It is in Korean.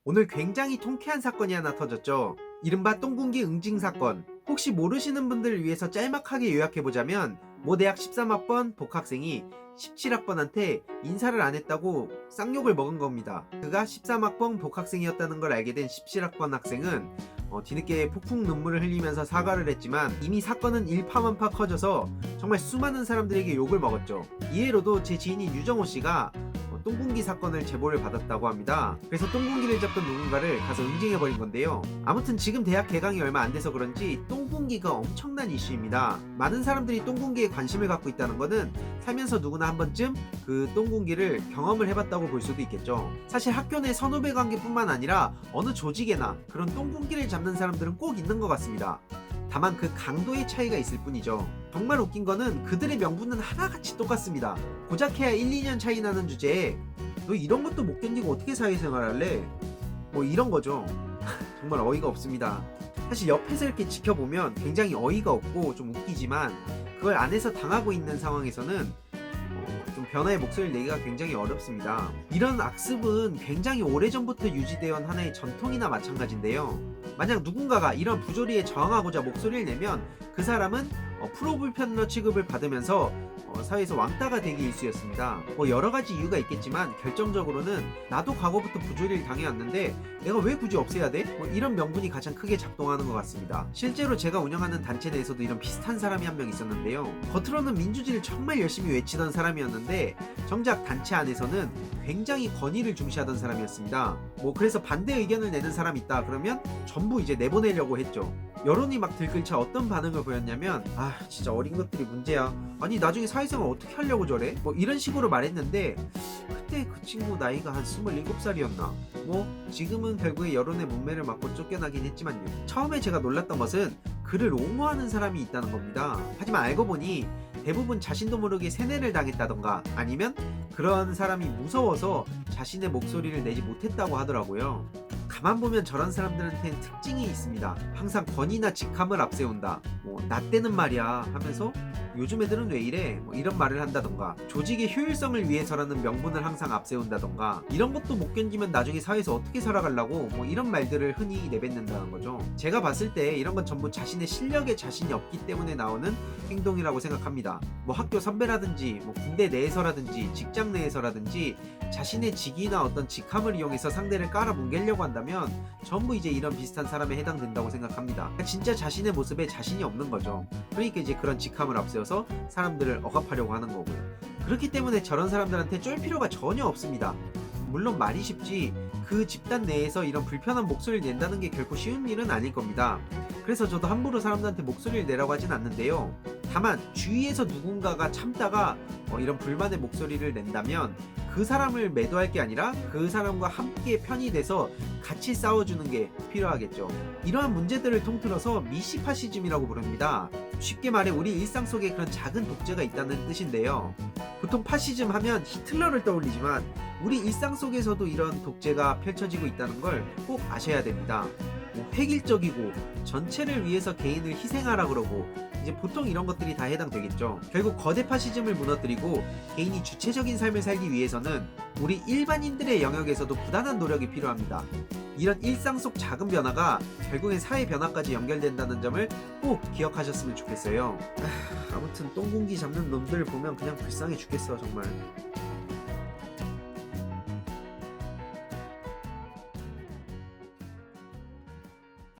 오늘 굉장히 통쾌한 사건이 하나 터졌죠. 이른바 똥군기 응징 사건. 혹시 모르시는 분들을 위해서 짤막하게 요약해보자면 모 대학 13학번 복학생이 17학번한테 인사를 안 했다고 쌍욕을 먹은 겁니다. 그가 13학번 복학생이었다는 걸 알게 된 17학번 학생은 뒤늦게 폭풍 눈물을 흘리면서 사과를 했지만 이미 사건은 일파만파 커져서 정말 수많은 사람들에게 욕을 먹었죠. 이해로도 제 지인인 유정호씨가 똥군기 사건을 제보를 받았다고 합니다. 그래서 똥군기를 잡던 누군가를 가서 응징해버린 건데요. 아무튼 지금 대학 개강이 얼마 안 돼서 그런지 똥군기가 엄청난 이슈입니다. 많은 사람들이 똥군기에 관심을 갖고 있다는 것은 살면서 누구나 한 번쯤 그 똥군기를 경험을 해봤다고 볼 수도 있겠죠. 사실 학교 내 선후배 관계뿐만 아니라 어느 조직에나 그런 똥군기를 잡는 사람들은 꼭 있는 것 같습니다. 다만 그 강도의 차이가 있을 뿐이죠. 정말 웃긴 거는 그들의 명분은 하나같이 똑같습니다. 고작 해야 1, 2년 차이 나는 주제에 너 이런 것도 못 견디고 어떻게 사회생활할래? 뭐 이런 거죠. 정말 어이가 없습니다. 사실 옆에서 이렇게 지켜보면 굉장히 어이가 없고 좀 웃기지만 그걸 안에서 당하고 있는 상황에서는 좀 변화의 목소리를 내기가 굉장히 어렵습니다. 이런 악습은 굉장히 오래전부터 유지되어 온 하나의 전통이나 마찬가지인데요. 만약 누군가가 이런 부조리에 저항하고자 목소리를 내면 그 사람은 프로불편러 취급을 받으면서 사회에서 왕따가 되기 일쑤였습니다. 뭐 여러가지 이유가 있겠지만 결정적으로는 나도 과거부터 부조리를 당해왔는데 내가 왜 굳이 없애야 돼? 뭐 이런 명분이 가장 크게 작동하는 것 같습니다. 실제로 제가 운영하는 단체 내에서도 이런 비슷한 사람이 한 명 있었는데요. 겉으로는 민주주의를 정말 열심히 외치던 사람이었는데 정작 단체 안에서는 굉장히 권위를 중시하던 사람이었습니다. 뭐 그래서 반대 의견을 내는 사람이 있다 그러면 전부 이제 내보내려고 했죠. 여론이 막 들끓자 어떤 반응을 보였냐면 진짜 어린 것들이 문제야. 아니 나중에 사회생활 어떻게 하려고 저래? 뭐 이런 식으로 말했는데 그때 그 친구 나이가 한 27살이었나? 뭐 지금은 결국에 여론의 문매를 맞고 쫓겨나긴 했지만요. 처음에 제가 놀랐던 것은 그를 옹호하는 사람이 있다는 겁니다. 하지만 알고 보니 대부분 자신도 모르게 세뇌를 당했다던가 아니면 그런 사람이 무서워서 자신의 목소리를 내지 못했다고 하더라고요. 가만 보면 저런 사람들한테는 특징이 있습니다. 항상 권위나 직함을 앞세운다. 나 때는 말이야 하면서 요즘 애들은 왜 이래? 뭐 이런 말을 한다던가 조직의 효율성을 위해서라는 명분을 항상 앞세운다던가 이런 것도 못 견디면 나중에 사회에서 어떻게 살아가려고 뭐 이런 말들을 흔히 내뱉는다는 거죠. 제가 봤을 때 이런 건 전부 자신의 실력에 자신이 없기 때문에 나오는 행동이라고 생각합니다. 뭐 학교 선배라든지 뭐 군대 내에서라든지 직장 내에서라든지 자신의 직위나 어떤 직함을 이용해서 상대를 깔아뭉개려고 한다면 전부 이제 이런 비슷한 사람에 해당된다고 생각합니다. 진짜 자신의 모습에 자신이 없는 거죠. 그러니까 이제 그런 직함을 앞세워서 사람들을 억압하려고 하는 거고요. 그렇기 때문에 저런 사람들한테 쫄 필요가 전혀 없습니다. 물론 말이 쉽지 그 집단 내에서 이런 불편한 목소리를 낸다는 게 결코 쉬운 일은 아닐 겁니다. 그래서 저도 함부로 사람들한테 목소리를 내라고 하진 않는데요. 다만 주위에서 누군가가 참다가 이런 불만의 목소리를 낸다면 그 사람을 매도할 게 아니라 그 사람과 함께 편이 돼서 같이 싸워주는 게 필요하겠죠. 이러한 문제들을 통틀어서 미시파시즘이라고 부릅니다. 쉽게 말해 우리 일상 속에 그런 작은 독재가 있다는 뜻인데요. 보통 파시즘 하면 히틀러를 떠올리지만 우리 일상 속에서도 이런 독재가 펼쳐지고 있다는 걸 꼭 아셔야 됩니다. 획일적이고 전체를 위해서 개인을 희생하라 그러고 이제 보통 이런 것들이 다 해당되겠죠. 결국 거대 파시즘을 무너뜨리고 개인이 주체적인 삶을 살기 위해서는 우리 일반인들의 영역에서도 부단한 노력이 필요합니다. 이런 일상 속 작은 변화가 결국엔 사회 변화까지 연결된다는 점을 꼭 기억하셨으면 좋겠어요. 아무튼 똥공기 잡는 놈들 보면 그냥 불쌍해 죽겠어 정말.